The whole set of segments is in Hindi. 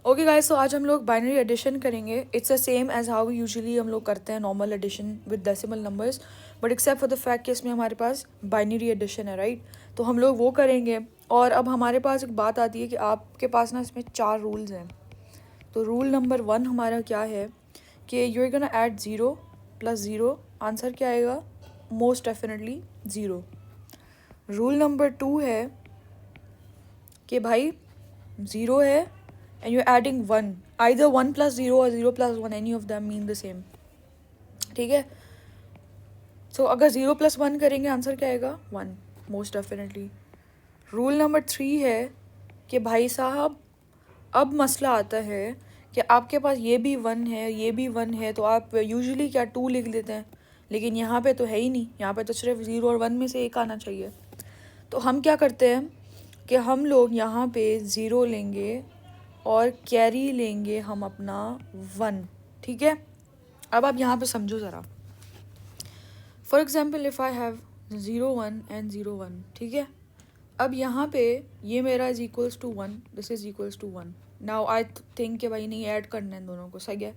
ओके गाइस, तो आज हम लोग बाइनरी एडिशन करेंगे. It's the same as how usually हम लोग करते हैं normal addition with decimal numbers, but except for the fact कि इसमें हमारे पास बाइनरी एडिशन है, राइट. तो हम लोग वो करेंगे. और अब हमारे पास एक बात आती है कि आपके पास ना इसमें 4 रूल्स हैं. तो रूल नंबर 1 हमारा क्या है कि you are gonna add 0 + 0. Answer क्या आएगा? Most definitely 0. रूल नंबर 2 है कि भाई 0 है and you're adding 1. Either 1 + 0 or 0 + 1, any of them mean the same. ठीक है. सो अगर 0 + 1 करेंगे आंसर क्या आएगा? 1 मोस्ट डेफिनेटली. रूल नंबर 3 है कि भाई साहब अब मसला आता है कि आपके पास ये भी 1 है, ये भी 1 है, तो आप यूजुअली क्या 2 लिख देते हैं, लेकिन यहाँ पे तो है ही नहीं. यहाँ पे तो सिर्फ 0 और 1 में से एक आना चाहिए. तो हम क्या करते हैं कि हम लोग यहाँ पे 0 लेंगे और कैरी लेंगे हम अपना 1. ठीक है. अब आप यहाँ पे समझो ज़रा. For example if I have 0 1 and 0 1. ठीक है. अब यहाँ पे ये मेरा is equals to 1, this is equals to 1. Now I think कि भाई नहीं ऐड करना है इन दोनों को. सही है.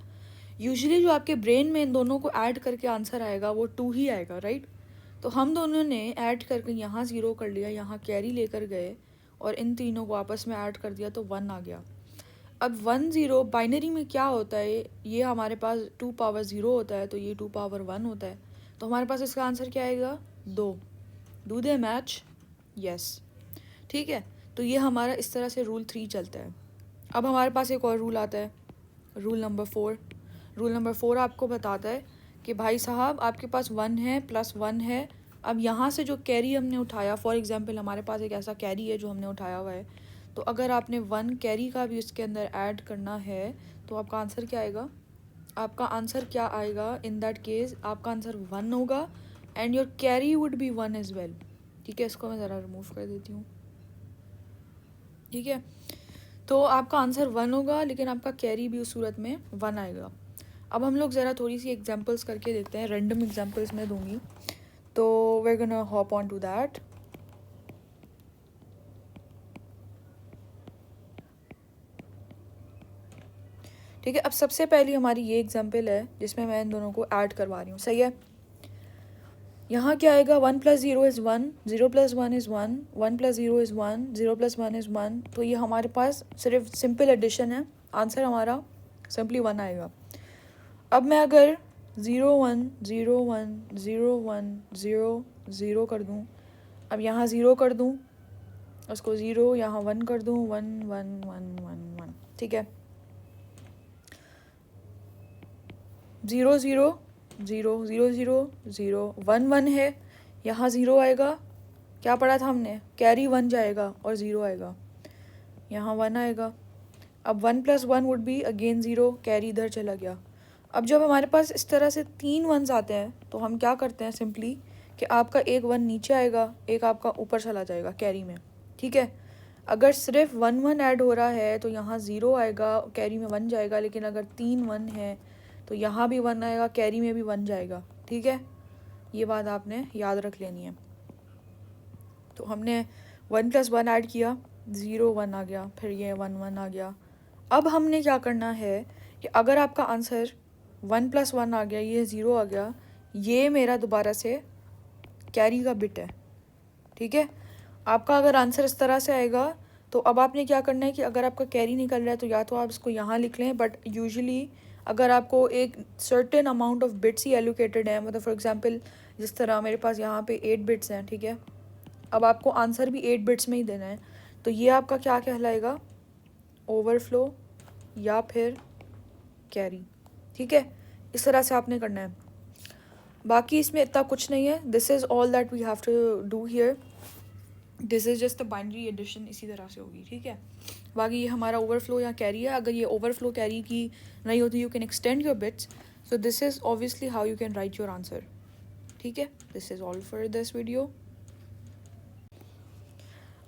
यूजुअली जो आपके ब्रेन में इन दोनों को ऐड करके आंसर आएगा वो 2 ही आएगा, राइट. तो हम दोनों ने ऐड करके यहाँ 0 कर लिया, यहाँ कैरी लेकर गए और इन तीनों को आपस में ऐड कर दिया तो 1 आ गया. अब 1 0 बाइनरी में क्या होता है, ये हमारे पास 2 पावर 0 होता है, तो ये 2 पावर 1 होता है. तो हमारे पास इसका आंसर क्या आएगा? 2. Do they match? यस. ठीक है. तो ये हमारा इस तरह से रूल 3 चलता है. अब हमारे पास एक और रूल आता है, रूल नंबर 4. रूल नंबर 4 आपको बताता है कि भाई साहब आपके पास 1 है प्लस 1 है. अब यहाँ से जो कैरी हमने उठाया, फॉर एग्जांपल हमारे पास एक ऐसा कैरी है जो हमने उठाया हुआ है, तो अगर आपने 1 कैरी का भी इसके अंदर ऐड करना है तो आपका आंसर क्या आएगा? आपका आंसर क्या आएगा? इन दैट केस आपका आंसर 1 होगा and your carry would be 1 as well. ठीक है. इसको मैं ज़रा रिमूव कर देती हूँ. ठीक है. तो आपका आंसर 1 होगा लेकिन आपका कैरी भी उस सूरत में 1 आएगा. अब हम लोग ज़रा थोड़ी सी एग्जांपल्स करके देखते हैं. रैंडम एग्जांपल्स मैं दूंगी, तो we are gonna hop on to that. ठीक है. अब सबसे पहली हमारी ये एग्जांपल है जिसमें मैं इन दोनों को ऐड करवा रही हूँ. सही है. यहाँ क्या आएगा? 1 + 0 इज़ 1, 0 + 1 इज़ 1, 1 + 0 इज़ 1, 0 + 1 इज़ 1. तो ये हमारे पास सिर्फ सिंपल एडिशन है. आंसर हमारा सिंपली 1 आएगा. अब मैं अगर 0 1 0 1 0 1 0 0 कर दूँ, अब यहाँ 0 कर दूँ, उसको 0, यहाँ 1 कर दूँ, 1 1 1 1 1. ठीक है. 0 0 0 0 0 0 1 1 है, यहाँ 0 आएगा. क्या पढ़ा था हमने? कैरी 1 जाएगा और 0 आएगा, यहाँ 1 आएगा. अब 1 + 1 वुड बी अगेन 0, कैरी इधर चला गया. अब जब हमारे पास इस तरह से 3 1s आते हैं तो हम क्या करते हैं सिंपली कि आपका एक 1 नीचे आएगा, एक आपका ऊपर चला जाएगा कैरी में. ठीक है. अगर सिर्फ 1 1 ऐड हो रहा है तो यहाँ 0 आएगा, कैरी में 1 जाएगा. लेकिन अगर 3 1 है तो यहाँ भी 1 आएगा, कैरी में भी 1 जाएगा. ठीक है. ये बात आपने याद रख लेनी है. तो हमने 1 + 1 ऐड किया, 0 1 आ गया, फिर ये 1 1 आ गया. अब हमने क्या करना है कि अगर आपका आंसर 1 + 1 आ गया, ये 0 आ गया, ये मेरा दोबारा से कैरी का बिट है. ठीक है. आपका अगर आंसर इस तरह से आएगा तो अब आपने क्या करना है कि अगर आपका कैरी निकल रहा है तो या तो आप इसको यहाँ लिख लें, बट यूजुअली अगर आपको एक certain amount of bits he allocated है, मतलब फॉर एग्जांपल जिस तरह मेरे पास यहाँ पे 8 बिट्स हैं. ठीक है. अब आपको आंसर भी 8 बिट्स में ही देना है, तो ये आपका क्या कहलाएगा? ओवरफ्लो या फिर कैरी. ठीक है. इस तरह से आपने करना है. बाकी इसमें इतना कुछ नहीं है. This is all that we have to do here. This is just the binary addition इसी तरह से होगी. ठीक है. बाकी ये हमारा ओवरफ्लो या कैरी है. अगर ये ओवरफ्लो कैरी की नहीं होती, you can extend your bits. So this is obviously how you can write your answer. ठीक है. This is all for this video.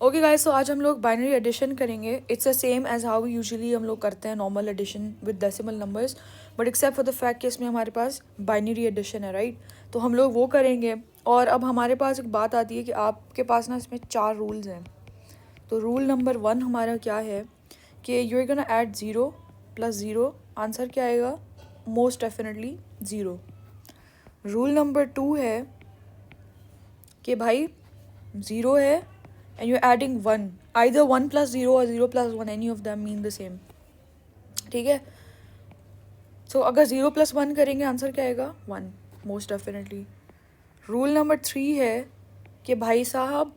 Okay guys, तो आज हम लोग बाइनरी एडिशन करेंगे. It's the same as how usually हम लोग करते हैं normal addition with decimal numbers, but except for the fact कि इसमें हमारे पास बाइनरी एडिशन है, राइट. तो हम लोग वो करेंगे. और अब हमारे पास एक बात आती है कि आपके पास ना इसमें 4 रूल्स हैं. तो रूल नंबर 1 हमारा क्या है कि you are gonna add 0 plus 0, answer क्या आएगा? Most definitely 0। रूल नंबर 2 है कि भाई 0 है and you adding 1, either 1 plus 0 और 0 plus 1, any of them mean the same, ठीक है। सो अगर 0 प्लस 1 करेंगे आंसर क्या आएगा? 1 मोस्ट डेफिनेटली। रूल नंबर 3 है कि भाई साहब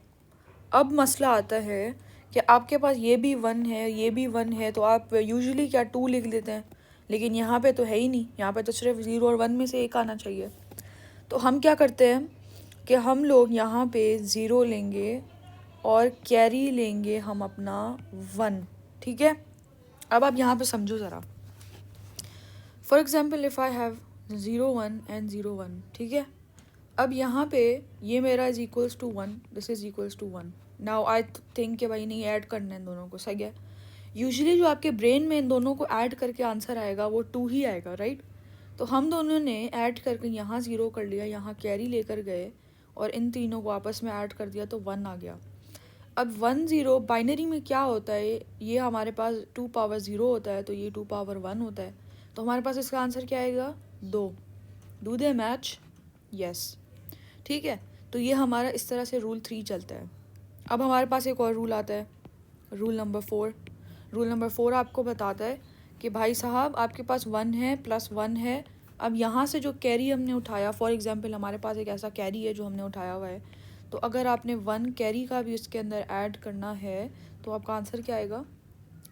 अब मसला आता है कि आपके पास ये भी 1 है, ये भी 1 है, तो आप यूजुअली क्या 2 लिख लेते हैं, लेकिन यहाँ पे तो है ही नहीं, यहाँ पे तो सिर्फ 0 और 1 में से एक आना चाहिए। तो हम क्या करते हैं कि हम लोग यहाँ पे 0 लेंगे और कैरी लेंगे हम अपना 1, ठीक है। अब आप यहाँ पे समझो ज़रा। For example if I have 0 1 and 0 1, ठीक है। अब यहाँ पे ये मेरा is equals to 1, this is equals to 1। Now I think कि भाई नहीं ऐड करना है इन दोनों को, सही है। यूजुअली जो आपके ब्रेन में इन दोनों को ऐड करके आंसर आएगा वो 2 ही आएगा, राइट। तो हम दोनों ने ऐड करके यहाँ 0 कर लिया, यहाँ कैरी लेकर गए और इन तीनों को आपस में ऐड कर दिया तो 1 आ गया। अब 1 0 बाइनरी में क्या होता है, ये हमारे पास 2 पावर 0 होता है, तो ये 2 पावर 1 होता है, तो हमारे पास इसका आंसर क्या आएगा? 2। Do they match? यस, ठीक है। तो ये हमारा इस तरह से रूल 3 चलता है। अब हमारे पास एक और रूल आता है, रूल नंबर 4। रूल नंबर 4 आपको बताता है कि भाई साहब आपके पास 1 है प्लस 1 है। अब यहाँ से जो कैरी हमने उठाया, फॉर एग्जांपल हमारे पास एक ऐसा कैरी है जो हमने उठाया हुआ है, तो अगर आपने 1 कैरी का भी इसके अंदर ऐड करना है तो आपका आंसर क्या आएगा?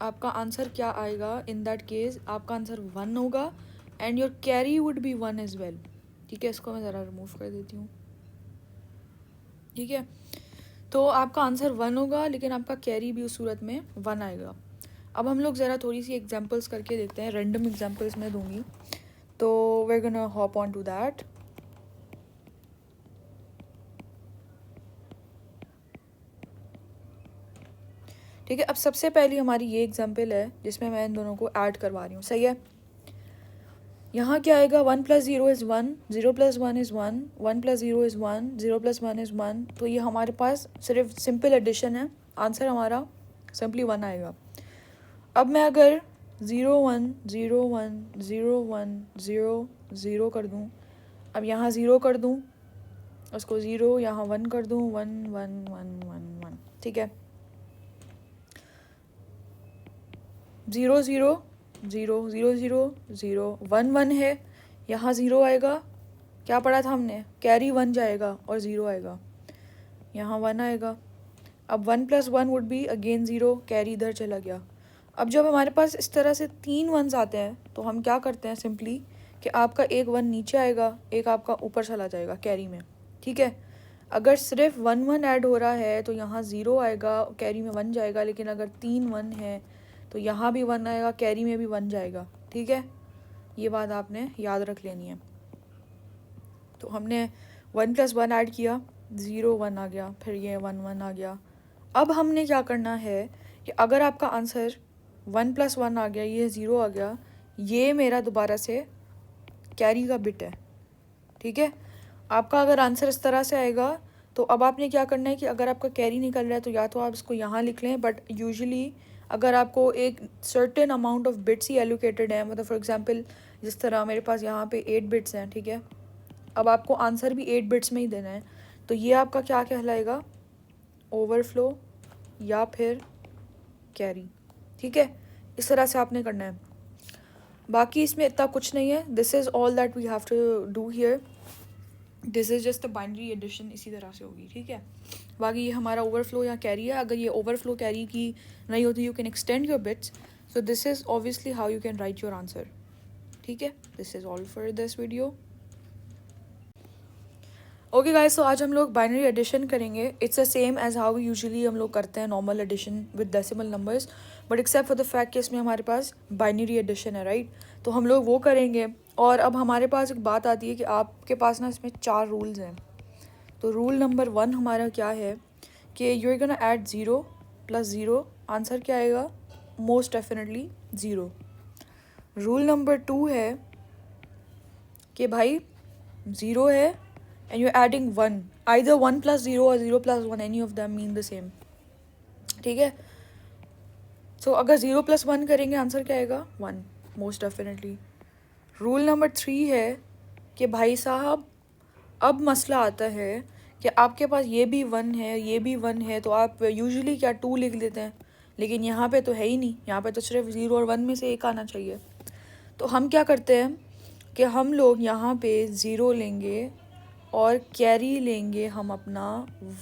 आपका आंसर क्या आएगा? इन दैट केस आपका आंसर 1 होगा and your carry would be 1 as well, ठीक है। इसको मैं ज़रा रिमूव कर देती हूँ, ठीक है। तो आपका आंसर 1 होगा लेकिन आपका कैरी भी उस सूरत में 1 आएगा। अब हम लोग ज़रा थोड़ी सी एग्जांपल्स करके देखते हैं, रैंडम एग्जांपल्स मैं दूंगी, तो we are gonna hop on to that. ठीक है, अब सबसे पहली हमारी ये एग्जांपल है जिसमें मैं इन दोनों को ऐड करवा रही हूँ, सही है। यहाँ क्या आएगा? 1 plus 0 is 1, 0 plus 1 is 1, 1 plus 0 is 1, 0 plus 1 is 1। तो ये हमारे पास सिर्फ सिंपल एडिशन है, आंसर हमारा सिंपली 1 आएगा। अब मैं अगर 0 1 0 1 0 1 0 0 कर दूँ, अब यहाँ 0 कर दूँ, उसको 0, यहाँ 1 कर दूँ, 1 1 1 1 1, ठीक है। 0 0 0 0 0 0 1 1 है, यहाँ 0 आएगा, क्या पढ़ा था हमने? कैरी 1 जाएगा और 0 आएगा, यहाँ 1 आएगा। अब 1 plus 1 would be again 0, carry इधर चला गया। अब जब हमारे पास इस तरह से 3 1s आते हैं तो हम क्या करते हैं सिंपली कि आपका एक 1 नीचे आएगा, एक आपका ऊपर चला जाएगा कैरी में, ठीक है। अगर सिर्फ 1 1 ऐड हो रहा है तो यहाँ 0 आएगा, कैरी में 1 जाएगा, लेकिन अगर 3 1 है तो यहाँ भी 1 आएगा, कैरी में भी 1 जाएगा, ठीक है। ये बात आपने याद रख लेनी है। तो हमने 1 प्लस 1 ऐड किया, 0 1 आ गया, फिर ये 1 1 आ गया। अब हमने क्या करना है कि अगर आपका आंसर 1 प्लस 1 आ गया, ये 0 आ गया, ये मेरा दोबारा से कैरी का बिट है, ठीक है। आपका अगर आंसर इस तरह से आएगा तो अब आपने क्या करना है कि अगर आपका कैरी निकल रहा है तो या तो आप इसको यहाँ लिख लें, बट यूजुअली अगर आपको एक certain amount of bits he allocated है, मतलब फॉर एग्जांपल जिस तरह मेरे पास यहाँ पे 8 बिट्स हैं, ठीक है। अब आपको आंसर भी 8 बिट्स में ही देना है, तो ये आपका क्या कहलाएगा? ओवरफ्लो या फिर कैरी, ठीक है। इस तरह से आपने करना है, बाकी इसमें इतना कुछ नहीं है। This is all that we have to do here, this is just the binary addition, इसी तरह से होगी, ठीक है। बाकी ये हमारा ओवरफ्लो या कैरी है। अगर ये ओवरफ्लो कैरी की नहीं होती, you can extend your bits, so this is obviously how you can write your answer, ठीक है। This is all for this video. Okay guys, तो आज हम लोग बाइनरी एडिशन करेंगे। It's the same as how usually हम लोग करते हैं normal addition with decimal numbers, but except for the fact कि इसमें हमारे पास बाइनरी एडिशन है, राइट। तो हम लोग वो करेंगे। और अब हमारे पास एक बात आती है कि आपके पास ना इसमें 4 रूल्स हैं। तो रूल नंबर 1 हमारा क्या है कि you are gonna add 0 plus 0, answer क्या आएगा? Most definitely 0। रूल नंबर 2 है कि भाई 0 है and you're adding 1, either 1 plus 0 or 0 plus 1, any of them mean the same, ठीक है। सो अगर 0 + 1 करेंगे आंसर क्या आएगा 1 मोस्ट डेफिनेटली। रूल नंबर 3 है कि भाई साहब अब मसला आता है कि आपके पास ये भी 1 है ये भी 1 है, तो आप यूजुअली क्या 2 लिख देते हैं, लेकिन यहाँ पे तो है ही नहीं, यहाँ पे तो सिर्फ 0 और 1 में से एक आना चाहिए। तो हम क्या करते हैं कि हम लोग यहाँ पे 0 लेंगे और कैरी लेंगे हम अपना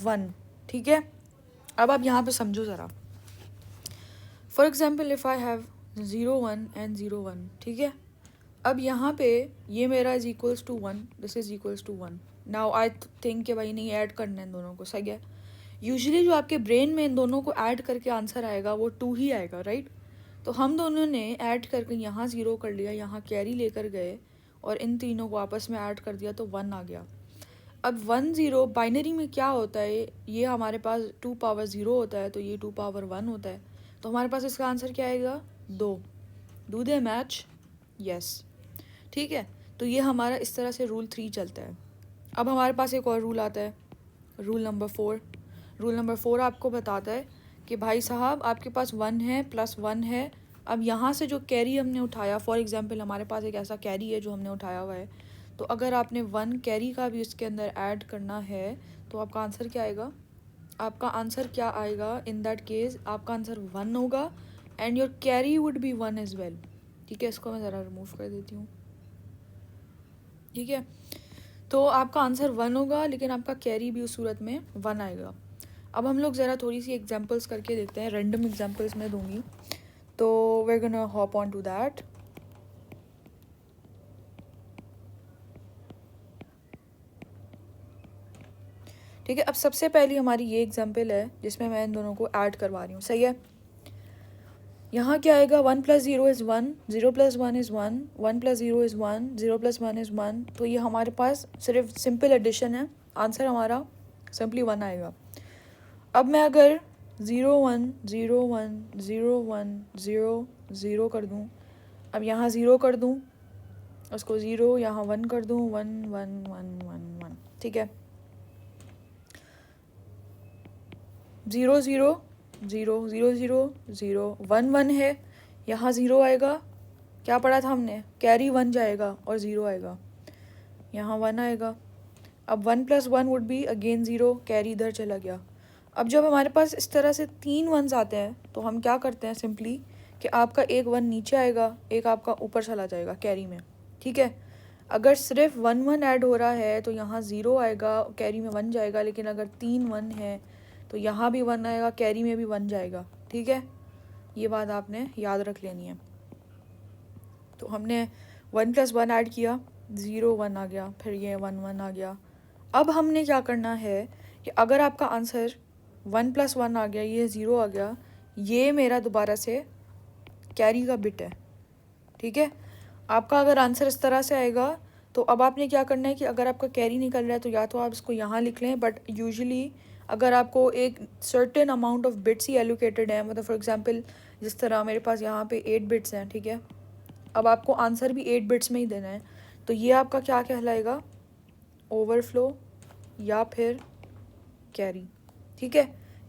1, ठीक है। अब आप यहाँ पे समझो ज़रा। For example if I have 0 1 and 0 1, ठीक है। अब यहाँ पे ये मेरा is equals to 1, this is equals to 1। Now I think कि भाई नहीं ऐड करना है इन दोनों को, सही है। यूजुअली जो आपके ब्रेन में इन दोनों को ऐड करके आंसर आएगा वो 2 ही आएगा, राइट। तो हम दोनों ने ऐड करके यहाँ 0 कर लिया, यहाँ कैरी लेकर गए और इन तीनों को आपस में ऐड कर दिया तो 1 आ गया। अब 1 0 बाइनरी में क्या होता है, ये हमारे पास 2 पावर 0 होता है तो ये 2 पावर 1 होता है, तो हमारे पास इसका आंसर क्या आएगा 2। Do they match? यस, ठीक है। तो ये हमारा इस तरह से रूल 3 चलता है। अब हमारे पास एक और रूल आता है, रूल नंबर 4। रूल नंबर 4 आपको बताता है कि भाई साहब आपके पास 1 है प्लस 1 है। अब यहाँ से जो कैरी हमने उठाया, फॉर एग्जांपल हमारे पास एक ऐसा कैरी है जो हमने उठाया हुआ है, तो अगर आपने 1 कैरी का भी इसके अंदर ऐड करना है तो आपका आंसर क्या आएगा, आपका आंसर क्या आएगा इन दैट केस आपका आंसर 1 होगा and your carry would be 1 as well, ठीक है। इसको मैं ज़रा रिमूव कर देती हूँ, ठीक है। तो आपका आंसर 1 होगा लेकिन आपका कैरी भी उस सूरत में 1 आएगा। अब हम लोग ज़रा थोड़ी सी एग्जांपल्स करके देखते हैं, रैंडम एग्जांपल्स मैं दूंगी, तो we are gonna hop on to that. ठीक है, अब सबसे पहली हमारी ये एग्जांपल है जिसमें मैं इन दोनों को ऐड करवा रही हूँ, सही है। यहाँ क्या आएगा 1 + 0 इज़ 1, 0 + 1 इज़ 1, 1 + 0 इज़ 1, 0 + 1 इज़ 1। तो ये हमारे पास सिर्फ सिंपल एडिशन है, आंसर हमारा सिंपली 1 आएगा। अब मैं अगर 0 1 0 1 0 1 0 0 कर दूँ, अब यहाँ 0 कर दूँ, उसको 0, यहाँ 1 कर दूँ, 1 1 1 1 1, ठीक है। 0 0 0 0 0 0 1 1 है, यहाँ 0 आएगा, क्या पढ़ा था हमने, कैरी 1 जाएगा और 0 आएगा, यहाँ 1 आएगा। अब 1 + 1 वुड बी अगेन 0, कैरी इधर चला गया। अब जब हमारे पास इस तरह से 3 1s आते हैं तो हम क्या करते हैं सिंपली कि आपका एक 1 नीचे आएगा, एक आपका ऊपर चला जाएगा कैरी में, ठीक है। अगर सिर्फ 1 1 ऐड हो रहा है तो यहाँ 0 आएगा, कैरी में 1 जाएगा, लेकिन अगर 3 1 है तो यहाँ भी 1 आएगा, कैरी में भी 1 जाएगा, ठीक है। ये बात आपने याद रख लेनी है। तो हमने 1 + 1 ऐड किया, 0 1 आ गया, फिर ये 1 1 आ गया। अब हमने क्या करना है कि अगर आपका आंसर 1 + 1 आ गया, ये 0 आ गया, ये मेरा दोबारा से कैरी का बिट है, ठीक है। आपका अगर आंसर इस तरह से आएगा तो अब आपने क्या करना है कि अगर आपका कैरी निकल रहा है तो या तो आप इसको यहाँ लिख लें, बट यूजुअली अगर आपको एक certain amount of bits he allocated है, मतलब फॉर एग्जांपल जिस तरह मेरे पास यहाँ पे 8 बिट्स हैं, ठीक है। अब आपको आंसर भी 8 बिट्स में ही देना है, तो ये आपका क्या कहलाएगा, ओवरफ्लो या फिर कैरी, ठीक है।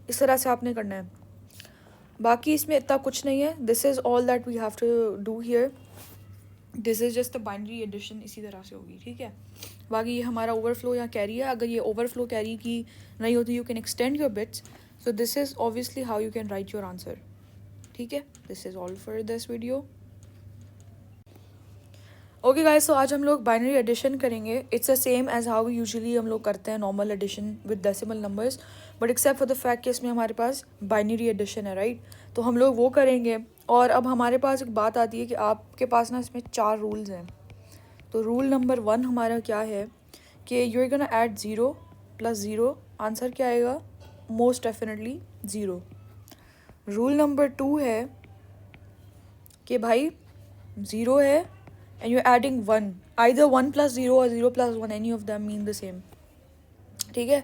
इस तरह से आपने करना है, बाकी इसमें इतना कुछ नहीं है। This is all that we have to do here, this is just the binary addition, इसी तरह से होगी, ठीक है। बाकी ये हमारा ओवरफ्लो या कैरी है। अगर ये ओवरफ्लो कैरी की नहीं होती, you can extend your bits, so this is obviously how you can write your answer, ठीक है। This is all for this video. Okay guys, तो आज हम लोग बाइनरी एडिशन करेंगे। It's the same as how usually हम लोग करते हैं normal addition with decimal numbers, but except for the fact कि इसमें हमारे पास बाइनरी एडिशन है, राइट। तो हम लोग वो करेंगे। और अब हमारे पास एक बात आती है कि आपके पास ना इसमें 4 रूल्स हैं। तो रूल नंबर 1 हमारा क्या है कि you are gonna add 0 + 0, answer क्या आएगा, मोस्ट डेफिनेटली 0। रूल नंबर 2 है कि भाई 0 है and you're adding 1, either 1 + 0 or 0 + 1, any of them mean the same, ठीक है।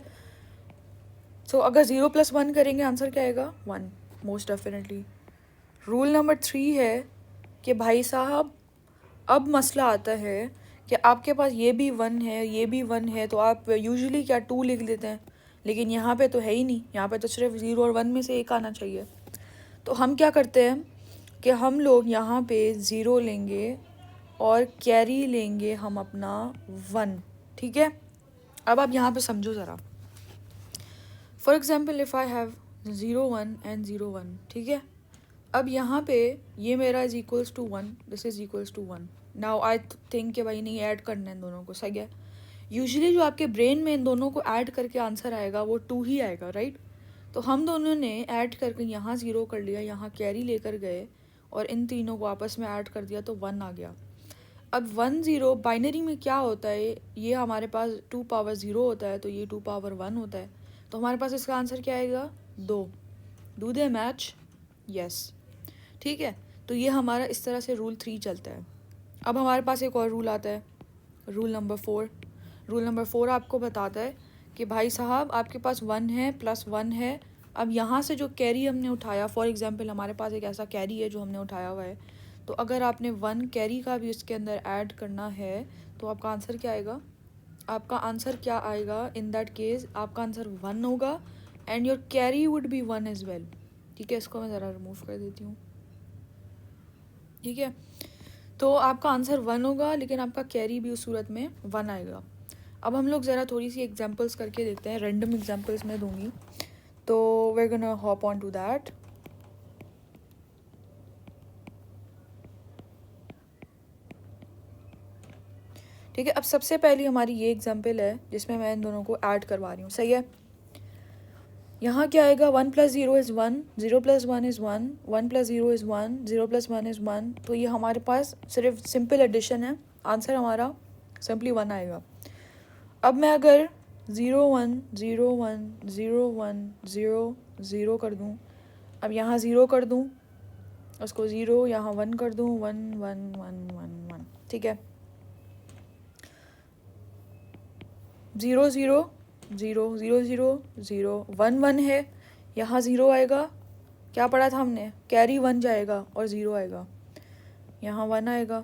सो अगर 0 + 1 करेंगे आंसर क्या आएगा 1 मोस्ट डेफिनेटली। रूल नंबर 3 है कि भाई साहब अब मसला आता है कि आपके पास ये भी 1 है ये भी 1 है, तो आप यूजुअली क्या 2 लिख देते हैं, लेकिन यहाँ पे तो है ही नहीं, यहाँ पे तो सिर्फ 0 और 1 में से एक आना चाहिए। तो हम क्या करते हैं कि हम लोग यहाँ पे 0 लेंगे और कैरी लेंगे हम अपना 1, ठीक है। अब आप यहाँ पे समझो ज़रा। For example if I have 0 1 and 0 1, ठीक है। अब यहाँ पे ये मेरा is equals to 1, this is equals to 1। Now I think कि भाई नहीं ऐड करना है इन दोनों को, सही है। यूजुअली जो आपके ब्रेन में इन दोनों को ऐड करके आंसर आएगा वो 2 ही आएगा, राइट। तो हम दोनों ने ऐड करके यहाँ 0 कर लिया, यहाँ कैरी लेकर गए और इन तीनों को आपस में ऐड कर दिया तो 1 आ गया। अब 1 0 बाइनरी में क्या होता है, ये हमारे पास 2 पावर 0 होता है तो ये 2 पावर 1 होता है। तो हमारे पास इसका आंसर क्या आएगा, 2। Do they match? यस, ठीक है। तो ये हमारा इस तरह से रूल 3 चलता है। अब हमारे पास एक और रूल आता है, रूल नंबर 4। रूल नंबर 4 आपको बताता है कि भाई साहब आपके पास 1 है प्लस 1 है। अब यहाँ से जो कैरी हमने उठाया, फॉर एग्जांपल हमारे पास एक ऐसा कैरी है जो हमने उठाया हुआ है, तो अगर आपने 1 कैरी का भी इसके अंदर ऐड करना है तो आपका आंसर क्या आएगा, आपका आंसर क्या आएगा इन दैट केस आपका आंसर 1 होगा and your carry would be 1 as well, ठीक है। इसको मैं ज़रा रिमूव कर देती हूँ, ठीक है। तो आपका आंसर 1 होगा लेकिन आपका कैरी भी उस सूरत में 1 आएगा। अब हम लोग ज़रा थोड़ी सी एग्जांपल्स करके देखते हैं, रैंडम एग्जांपल्स मैं दूंगी, तो we are gonna hop on to that. ठीक है, अब सबसे पहली हमारी ये एग्जांपल है जिसमें मैं इन दोनों को ऐड करवा रही हूँ, सही है। यहाँ क्या आएगा, 1 + 0 इज़ 1, 0 + 1 इज़ 1, 1 + 0 इज़ 1, 0 + 1 इज़ 1। तो ये हमारे पास सिर्फ सिंपल एडिशन है, आंसर हमारा सिंपली 1 आएगा। अब मैं अगर 0 1 0 1 0 1 0 0 कर दूँ, अब यहाँ 0 कर दूँ, उसको 0, यहाँ 1 कर दूँ, 1 1 1 1 1, ठीक है। 0 0 0 0 0 0 1 1 है, यहाँ 0 आएगा, क्या पढ़ा था हमने, कैरी 1 जाएगा और 0 आएगा, यहाँ 1 आएगा।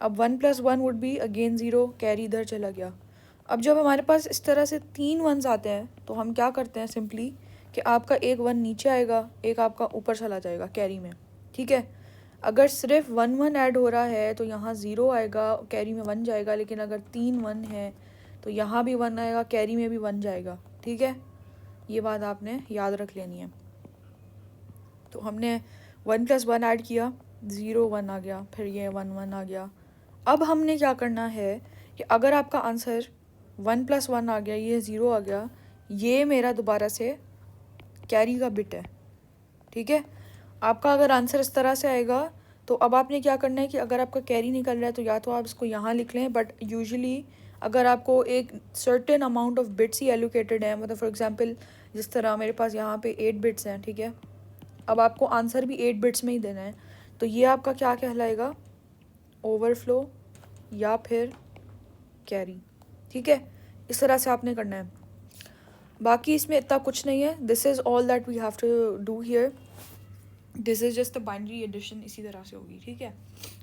अब 1 + 1 वुड बी अगेन 0, कैरी इधर चला गया। अब जब हमारे पास इस तरह से 3 1s आते हैं तो हम क्या करते हैं सिंपली कि आपका एक 1 नीचे आएगा, एक आपका ऊपर चला जाएगा कैरी में, ठीक है। अगर सिर्फ 1 1 ऐड हो रहा है तो यहाँ 0 आएगा, कैरी में 1 जाएगा, लेकिन अगर 3 1 है तो यहाँ भी 1 आएगा, कैरी में भी 1 जाएगा, ठीक है। ये बात आपने याद रख लेनी है। तो हमने 1 + 1 ऐड किया, 0 1 आ गया, फिर ये 1 1 आ गया। अब हमने क्या करना है कि अगर आपका आंसर 1 + 1 आ गया, ये 0 आ गया, ये मेरा दोबारा से कैरी का बिट है, ठीक है। आपका अगर आंसर इस तरह से आएगा तो अब आपने क्या करना है कि अगर आपका कैरी निकल रहा है तो या तो आप इसको यहाँ लिख लें, बट यूजुअली अगर आपको एक certain amount of bits he allocated है, मतलब फॉर एग्जांपल जिस तरह मेरे पास यहाँ पे 8 बिट्स हैं, ठीक है। अब आपको आंसर भी 8 बिट्स में ही देना है, तो ये आपका क्या कहलाएगा, ओवरफ्लो या फिर कैरी, ठीक है। इस तरह से आपने करना है, बाकी इसमें इतना कुछ नहीं है। This is all that we have to do here, this is just the binary addition, इसी तरह से होगी, ठीक है।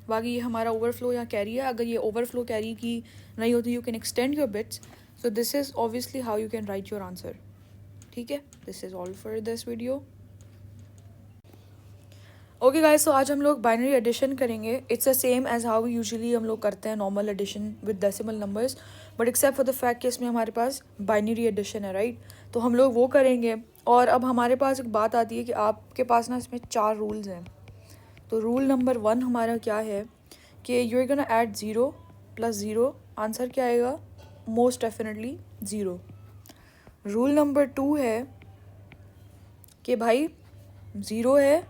बाकी ये हमारा ओवरफ्लो या कैरी है। अगर ये ओवरफ्लो कैरी की नहीं होती, you can extend your bits, so this is obviously how you can write your answer, ठीक है। This is all for this video. Okay guys, तो आज हम लोग बाइनरी एडिशन करेंगे। It's the same as how usually हम लोग करते हैं normal addition with decimal numbers, but except for the fact कि इसमें हमारे पास बाइनरी एडिशन है, राइट। तो हम लोग वो करेंगे। और अब हमारे पास एक बात आती है कि आपके पास ना इसमें 4 रूल्स हैं। तो रूल नंबर 1 हमारा क्या है कि you are gonna add 0 + 0, answer क्या आएगा, मोस्ट डेफिनेटली 0। रूल नंबर 2 है कि भाई 0 है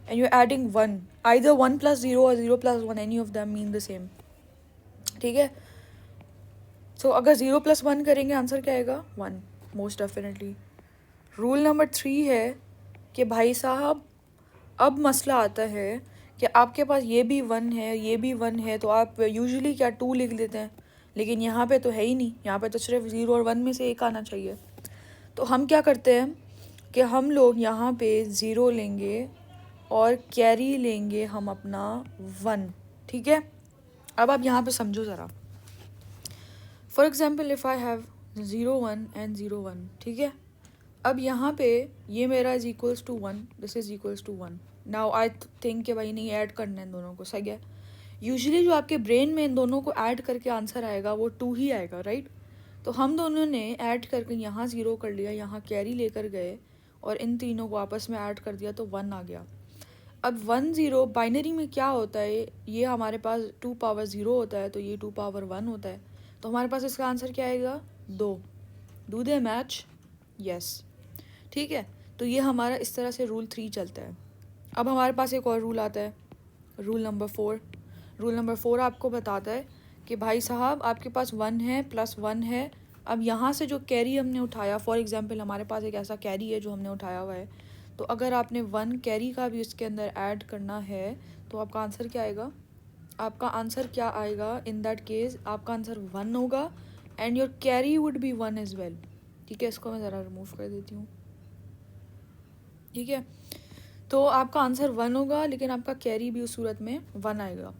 and you're adding 1, either 1 + 0 or 0 + 1, any of them mean the same, ठीक है। सो अगर 0 + 1 करेंगे आंसर क्या आएगा, 1 मोस्ट डेफिनेटली। रूल नंबर 3 है कि भाई साहब अब मसला आता है कि आपके पास ये भी 1 है, ये भी 1 है, तो आप यूजुअली क्या 2 लिख देते हैं, लेकिन यहाँ पे तो है ही नहीं, यहाँ पे तो सिर्फ 0 और 1 में से एक आना चाहिए। तो हम क्या करते हैं कि हम लोग यहाँ पे 0 लेंगे और कैरी लेंगे हम अपना 1, ठीक है। अब आप यहाँ पे समझो ज़रा। For example if I have 0 1 and 0 1, ठीक है। अब यहाँ पे ये मेरा is equals to 1, this is equals to 1. Now I think कि भाई नहीं ऐड करना है इन दोनों को, सही है. यूजुअली जो आपके ब्रेन में इन दोनों को ऐड करके आंसर आएगा वो 2 ही आएगा, राइट. तो हम दोनों ने ऐड करके यहाँ 0 कर लिया, यहाँ कैरी लेकर गए और इन तीनों को आपस में ऐड कर दिया तो 1 आ गया. अब 1 0 बाइनरी में क्या होता है, ये हमारे पास 2 पावर 0 होता है तो ये 2 पावर 1 होता है. तो हमारे पास इसका आंसर क्या आएगा, 2. Do they match, yes. ठीक है, तो ये हमारा इस तरह से रूल 3 चलता है. अब हमारे पास एक और रूल आता है, रूल नंबर 4. रूल नंबर 4 आपको बताता है कि भाई साहब आपके पास 1 है प्लस 1 है. अब यहाँ से जो कैरी हमने उठाया, फॉर एग्जांपल हमारे पास एक ऐसा कैरी है जो हमने उठाया हुआ है, तो अगर आपने 1 कैरी का भी इसके अंदर ऐड करना है तो आपका आंसर क्या आएगा, आपका आंसर क्या आएगा इन दैट केस आपका आंसर 1 होगा and your carry would be 1 as well. ठीक है, इसको मैं ज़रा रिमूव कर देती हूँ. ठीक है, तो आपका आंसर 1 होगा लेकिन आपका कैरी भी उस सूरत में 1 आएगा.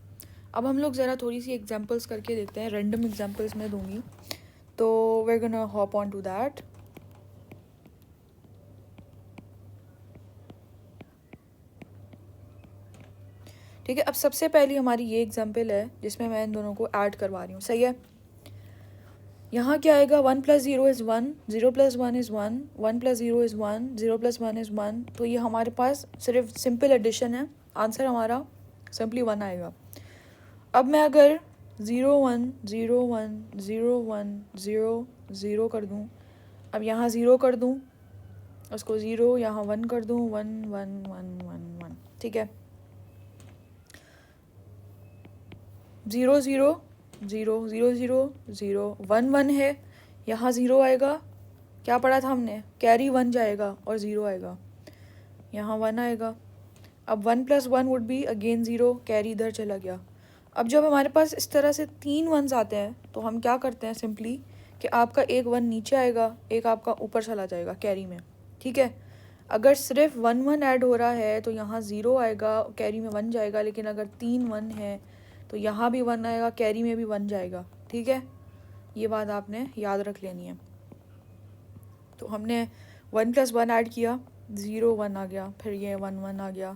अब हम लोग ज़रा थोड़ी सी एग्जांपल्स करके देखते हैं, रैंडम एग्जांपल्स मैं दूंगी, तो we are gonna hop on to that. ठीक है, अब सबसे पहली हमारी ये एग्जांपल है जिसमें मैं इन दोनों को ऐड करवा रही हूँ, सही है. यहाँ क्या आएगा, 1 + 0 इज़ 1, 0 + 1 इज़ 1, 1 + 0 इज़ 1, 0 + 1 इज़ 1. तो ये हमारे पास सिर्फ सिंपल एडिशन है, आंसर हमारा सिंपली 1 आएगा. अब मैं अगर 0 1 0 1 0 1 0 0 कर दूँ, अब यहाँ 0 कर दूँ, उसको 0 यहाँ 1 कर दूँ, 1 1 1 1 1. ठीक है, 0 0 0 0 0 0 1 1 है, यहाँ 0 आएगा. क्या पढ़ा था हमने, कैरी 1 जाएगा और 0 आएगा, यहाँ 1 आएगा. अब 1 + 1 वुड बी अगेन 0, कैरी इधर चला गया. अब जब हमारे पास इस तरह से 3 1s आते हैं तो हम क्या करते हैं सिंपली कि आपका एक 1 नीचे आएगा, एक आपका ऊपर चला जाएगा कैरी में. ठीक है, अगर सिर्फ 1 1 ऐड हो रहा है तो यहाँ 0 आएगा, कैरी में 1 जाएगा. लेकिन अगर 3 1 है तो यहाँ भी 1 आएगा, कैरी में भी 1 जाएगा. ठीक है, ये बात आपने याद रख लेनी है. तो हमने 1 + 1 ऐड किया, 0 1 आ गया, फिर ये 1 1 आ गया.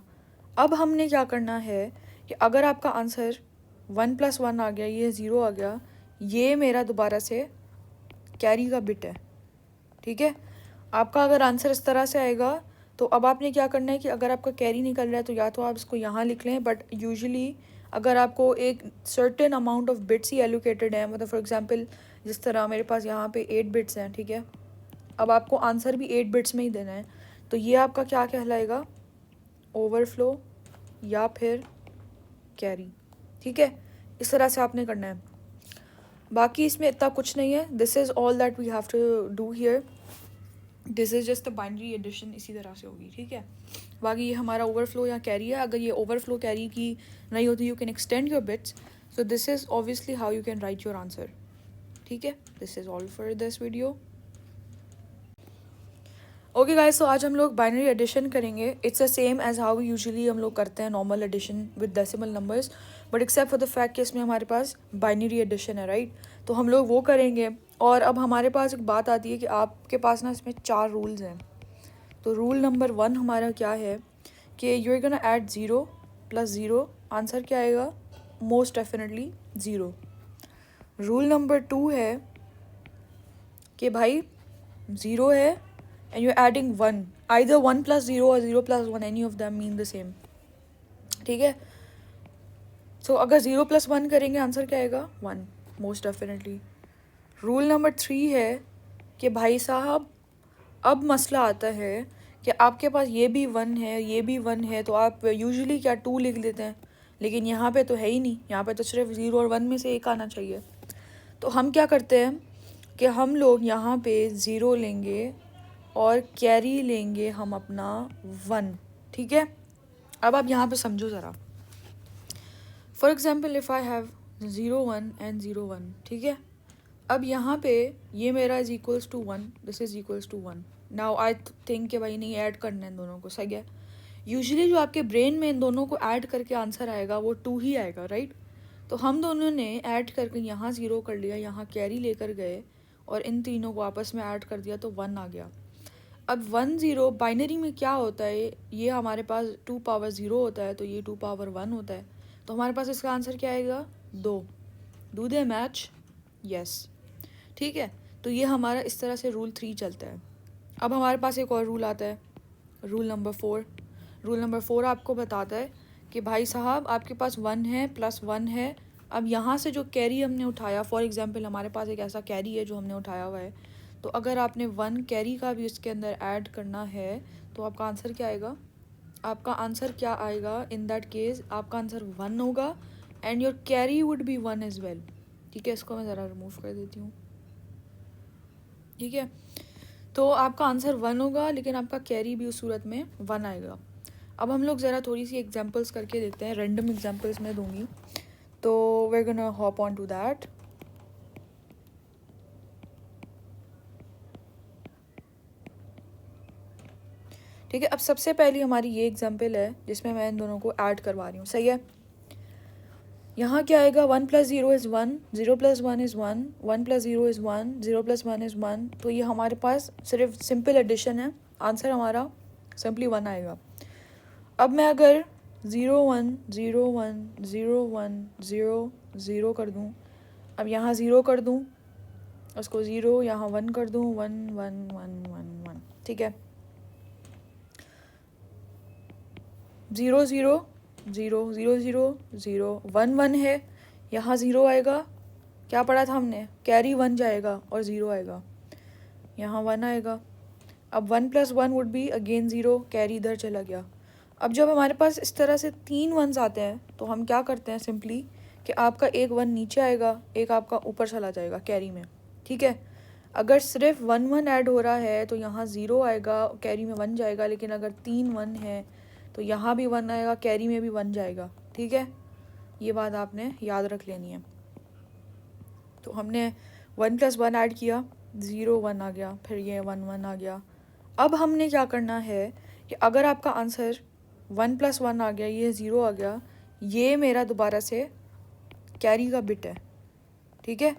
अब हमने क्या करना है कि अगर आपका आंसर 1 + 1 आ गया, ये 0 आ गया, ये मेरा दोबारा से कैरी का बिट है. ठीक है, आपका अगर आंसर इस तरह से आएगा तो अब आपने क्या करना है कि अगर आपका कैरी निकल रहा है तो या तो आप इसको यहाँ लिख लें, बट यूजुअली अगर आपको एक certain amount of bits he allocated है, मतलब फॉर एग्जांपल जिस तरह मेरे पास यहाँ पे 8 बिट्स हैं. ठीक है, अब आपको आंसर भी 8 बिट्स में ही देना है, तो ये आपका क्या कहलाएगा, ओवरफ्लो या फिर कैरी. ठीक है, इस तरह से आपने करना है. बाकी इसमें इतना कुछ नहीं है, this is all that we have to do here. This is just the binary addition, इसी तरह से होगी. ठीक है, बाकी ये हमारा ओवरफ्लो या कैरी है. अगर ये ओवरफ्लो कैरी की नहीं होती, you can extend your bits. So this is obviously how you can write your answer. ठीक है, this is all for this video. Okay guys, तो आज हम लोग बाइनरी एडिशन करेंगे. It's the same as how usually हम लोग करते हैं normal addition with decimal numbers, but except for the fact कि इसमें हमारे पास बाइनरी एडिशन है, राइट. तो हम लोग वो करेंगे. और अब हमारे पास एक बात आती है कि आपके पास ना इसमें 4 रूल्स हैं. तो रूल नंबर 1 हमारा क्या है कि you are gonna add 0 + 0, answer क्या आएगा, मोस्ट डेफिनेटली 0. रूल नंबर 2 है कि भाई 0 है and you're adding 1, either 1 + 0 or 0 + 1, any of them mean the same. ठीक है, so अगर 0 + 1 करेंगे आंसर क्या आएगा, 1 मोस्ट डेफिनेटली. रूल नंबर 3 है कि भाई साहब अब मसला आता है कि आपके पास ये भी 1 है, ये भी 1 है, तो आप यूजुअली क्या 2 लिख लेते हैं, लेकिन यहाँ पे तो है ही नहीं, यहाँ पे तो सिर्फ 0 और 1 में से एक आना चाहिए. तो हम क्या करते हैं कि हम लोग यहाँ पे 0 लेंगे और कैरी लेंगे हम अपना 1. ठीक है, अब आप यहाँ पे समझो ज़रा. For example if I have 0 1 and 0 1. ठीक है, अब यहाँ पे ये मेरा is equals to 1, this is equals to 1. Now I think कि भाई नहीं ऐड करना है इन दोनों को, सही है. यूजुअली जो आपके ब्रेन में इन दोनों को ऐड करके आंसर आएगा वो 2 ही आएगा, राइट. तो हम दोनों ने ऐड करके यहाँ 0 कर लिया, यहाँ कैरी लेकर गए और इन तीनों को आपस में ऐड कर दिया तो 1 आ गया. अब 1 0 बाइनरी में क्या होता है, ये हमारे पास 2 पावर 0 होता है, तो ये 2 पावर 1 होता है, तो हमारे पास इसका आंसर क्या आएगा 2। Do they match? यस। ठीक है, तो ये हमारा इस तरह से रूल 3 चलता है। अब हमारे पास एक और रूल आता है, रूल नंबर 4। रूल नंबर 4 आपको बताता है कि भाई साहब आपके पास 1 है प्लस 1 है। अब यहाँ से जो कैरी हमने उठाया, फॉर एग्जांपल हमारे पास एक ऐसा कैरी है जो हमने उठाया हुआ है, तो अगर आपने 1 कैरी का भी इसके अंदर ऐड करना है तो आपका आंसर क्या आएगा? आपका आंसर क्या आएगा इन दैट केस? आपका आंसर 1 होगा and your carry would be 1 as well. ठीक है, इसको मैं ज़रा रिमूव कर देती हूँ। ठीक है, तो आपका आंसर 1 होगा लेकिन आपका कैरी भी उस सूरत में 1 आएगा। अब हम लोग ज़रा थोड़ी सी एग्जांपल्स करके देखते हैं, रैंडम एग्जांपल्स मैं दूंगी, तो we are gonna hop on to that. ठीक है, अब सबसे पहली हमारी ये एग्जांपल है जिसमें मैं इन दोनों को ऐड करवा रही हूँ। सही है, यहाँ क्या आएगा? 1 + 0 इज़ 1, 0 + 1 इज़ 1, 1 + 0 इज़ 1, 0 + 1 इज़ 1। तो ये हमारे पास सिर्फ सिंपल एडिशन है, आंसर हमारा सिंपली 1 आएगा। अब मैं अगर 0 1 0 1 0 1 0 0 कर दूँ, अब यहाँ 0 कर दूँ, उसको 0, यहाँ 1 कर दूँ, 1 1 1 1 1। ठीक है, 0 0 0 0 0 0 1 1 है, यहाँ 0 आएगा। क्या पढ़ा था हमने? कैरी 1 जाएगा और 0 आएगा, यहाँ 1 आएगा। अब 1 + 1 वुड बी अगेन 0, कैरी इधर चला गया। अब जब हमारे पास इस तरह से 3 1s आते हैं तो हम क्या करते हैं सिंपली कि आपका एक 1 नीचे आएगा, एक आपका ऊपर चला जाएगा कैरी में। ठीक है, अगर सिर्फ 1 1 ऐड हो रहा है तो यहाँ 0 आएगा, कैरी में 1 जाएगा, लेकिन अगर 3 1 है तो यहाँ भी 1 आएगा, कैरी में भी 1 जाएगा। ठीक है, ये बात आपने याद रख लेनी है। तो हमने 1 + 1 ऐड किया, 0 1 आ गया, फिर ये 1 1 आ गया। अब हमने क्या करना है कि अगर आपका आंसर 1 + 1 आ गया, ये 0 आ गया, ये मेरा दोबारा से कैरी का बिट है। ठीक है,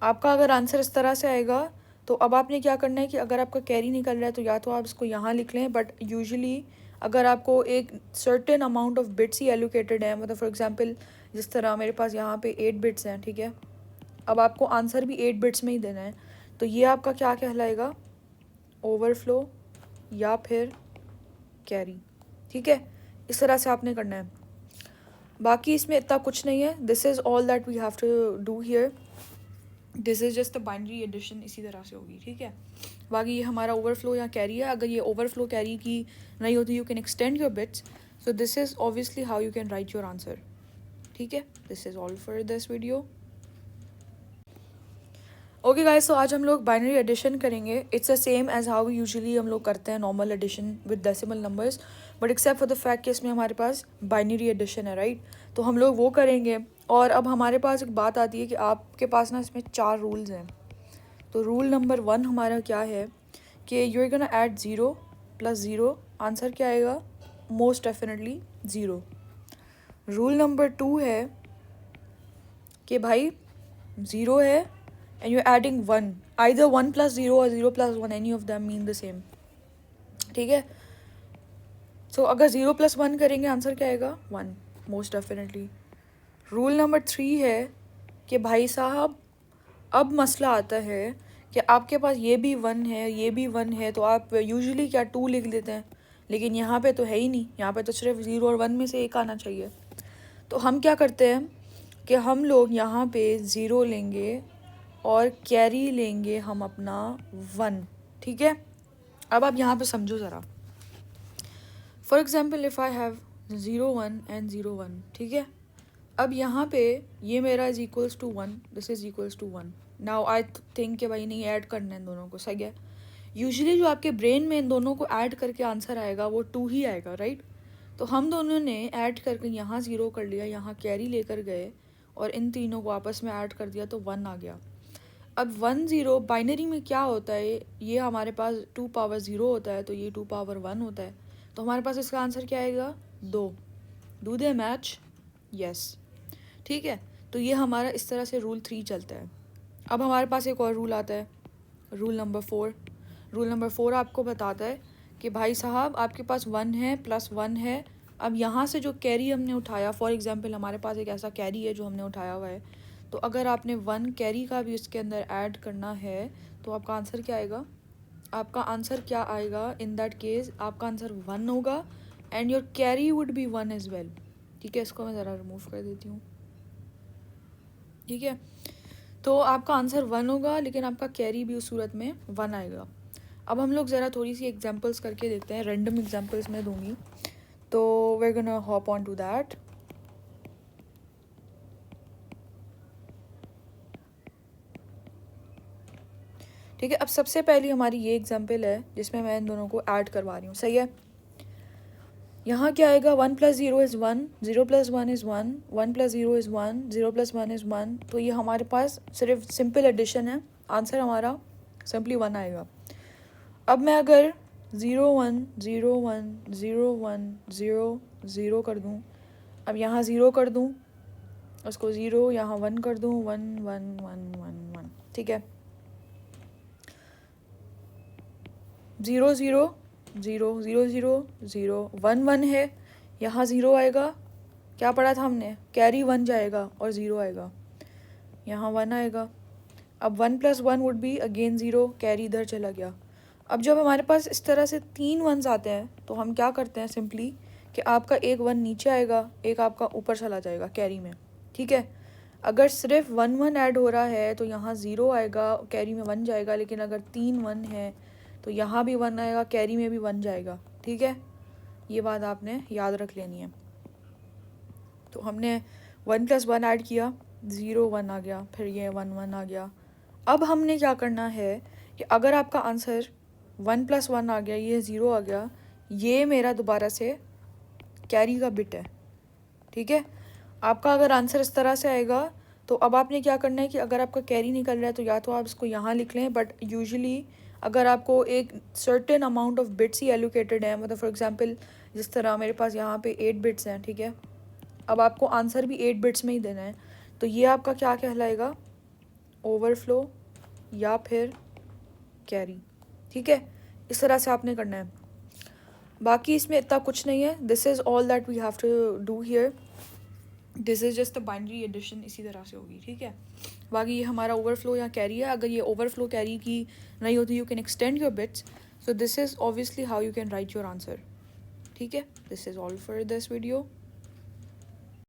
आपका अगर आंसर इस तरह से आएगा तो अब आपने क्या करना है कि अगर आपका कैरी निकल रहा है तो या तो आप इसको यहाँ लिख लें, बट यूजुअली अगर आपको एक certain amount of bits he allocated है, मतलब फॉर एग्जांपल जिस तरह मेरे पास यहाँ पे 8 बिट्स हैं, ठीक है, अब आपको आंसर भी 8 बिट्स में ही देना है, तो ये आपका क्या कहलाएगा? ओवरफ्लो या फिर कैरी। ठीक है, इस तरह से आपने करना है, बाकी इसमें इतना कुछ नहीं है। This is all that we have to do here, this is just a binary addition, इसी तरह से होगी। ठीक है, बाकी ये हमारा ओवरफ्लो या कैरी है। अगर ये ओवरफ्लो कैरी की नहीं होती, you can extend your bits, so this is obviously how you can write your answer. ठीक है, this is all for this video. Okay guys, तो आज हम लोग बाइनरी एडिशन करेंगे। It's the same as how usually हम लोग करते हैं normal addition with decimal numbers, but except for the fact कि इसमें हमारे पास बाइनरी एडिशन है, राइट? तो हम लोग वो करेंगे। और अब हमारे पास एक बात आती है कि आपके पास ना इसमें 4 रूल्स हैं। तो रूल नंबर 1 हमारा क्या है कि you are gonna add 0 + 0, answer क्या आएगा? Most definitely 0। रूल नंबर 2 है कि भाई 0 है and you're adding 1, either 1 + 0 or 0 + 1, any of them mean the same। ठीक है, so अगर 0 + 1 करेंगे आंसर क्या आएगा? 1 मोस्ट डेफिनेटली। रूल नंबर 3 है कि भाई साहब अब मसला आता है कि आपके पास ये भी 1 है, ये भी 1 है, तो आप यूजुअली क्या 2 लिख लेते हैं, लेकिन यहाँ पे तो है ही नहीं, यहाँ पे तो सिर्फ 0 और 1 में से एक आना चाहिए। तो हम क्या करते हैं कि हम लोग यहाँ पे 0 लेंगे और कैरी लेंगे हम अपना 1। ठीक है, अब आप यहाँ पे समझो ज़रा। For example if I have 0 1 and 0 1, ठीक है, अब यहाँ पे ये मेरा is equals to 1, this is equals to 1। Now I think कि भाई नहीं ऐड करना है इन दोनों को, सही है। यूजुअली जो आपके ब्रेन में इन दोनों को ऐड करके आंसर आएगा वो 2 ही आएगा, राइट? तो हम दोनों ने ऐड करके यहाँ 0 कर लिया, यहाँ कैरी लेकर गए और इन तीनों को आपस में ऐड कर दिया तो 1 आ गया। अब 1 0 बाइनरी में क्या होता है, ये हमारे पास 2 पावर 0 होता है, तो ये 2 पावर 1 होता है, तो हमारे पास इसका आंसर क्या आएगा? 2। Do they match? यस। ठीक है, तो ये हमारा इस तरह से रूल 3 चलता है। अब हमारे पास एक और रूल आता है, रूल नंबर 4। रूल नंबर 4 आपको बताता है कि भाई साहब आपके पास 1 है प्लस 1 है। अब यहाँ से जो कैरी हमने उठाया, फॉर एग्जांपल हमारे पास एक ऐसा कैरी है जो हमने उठाया हुआ है, तो अगर आपने 1 कैरी का भी इसके अंदर ऐड करना है तो आपका आंसर क्या आएगा? आपका आंसर क्या आएगा? इन दैट केस आपका आंसर 1 होगा and your carry would be 1 as well. ठीक है, इसको मैं ज़रा रिमूव कर देती हूँ। ठीक है, तो आपका आंसर 1 होगा लेकिन आपका कैरी भी उस सूरत में 1 आएगा। अब हम लोग ज़रा थोड़ी सी एग्जांपल्स करके देखते हैं, रैंडम एग्जांपल्स मैं दूंगी, तो we are gonna hop on to that. ठीक है, अब सबसे पहली हमारी ये एग्जांपल है जिसमें मैं इन दोनों को ऐड करवा रही हूँ। सही है, यहाँ क्या आएगा? 1 + 0 इज़ 1, 0 + 1 इज़ 1, 1 + 0 इज़ 1, 0 + 1 इज़ 1। तो ये हमारे पास सिर्फ सिंपल एडिशन है, आंसर हमारा सिंपली 1 आएगा। अब मैं अगर 0 1 0 1 0 1 0 0 कर दूँ, अब यहाँ 0 कर दूँ, उसको 0, यहाँ 1 कर दूँ, 1 1 1 1 1। ठीक है, 0 0 0 0 0 0 1 1 है, यहाँ 0 आएगा। क्या पढ़ा था हमने? कैरी 1 जाएगा और 0 आएगा, यहाँ 1 आएगा। अब 1 + 1 वुड बी अगेन 0, कैरी इधर चला गया। अब जब हमारे पास इस तरह से 3 1s आते हैं तो हम क्या करते हैं सिंपली कि आपका एक 1 नीचे आएगा, एक आपका ऊपर चला जाएगा कैरी में। ठीक है, अगर सिर्फ 1 1 ऐड हो रहा है तो यहाँ 0 आएगा, कैरी में 1 जाएगा, लेकिन अगर 3 1 है तो यहाँ भी 1 आएगा, कैरी में भी 1 जाएगा। ठीक है, ये बात आपने याद रख लेनी है। तो हमने 1 + 1 ऐड किया, 0 1 आ गया, फिर ये 1 1 आ गया। अब हमने क्या करना है कि अगर आपका आंसर 1 + 1 आ गया, ये 0 आ गया, ये मेरा दोबारा से कैरी का बिट है। ठीक है, आपका अगर आंसर इस तरह से आएगा तो अब आपने क्या करना है कि अगर आपका कैरी निकल रहा है तो या तो आप इसको यहाँ लिख लें, बट यूजुअली अगर आपको एक certain amount of bits he allocated है, मतलब फॉर एग्जांपल जिस तरह मेरे पास यहाँ पे 8 बिट्स हैं। ठीक है, अब आपको आंसर भी 8 बिट्स में ही देना है, तो ये आपका क्या कहलाएगा? ओवरफ्लो या फिर कैरी। ठीक है, इस तरह से आपने करना है, बाकी इसमें इतना कुछ नहीं है। This is all that we have to do here, this is just a binary addition, इसी तरह से होगी। ठीक है, बाकी ये हमारा ओवरफ्लो या कैरी है। अगर ये ओवरफ्लो कैरी की नहीं होती, you can extend your bits, so this is obviously how you can write your answer. ठीक है, this is all for this video.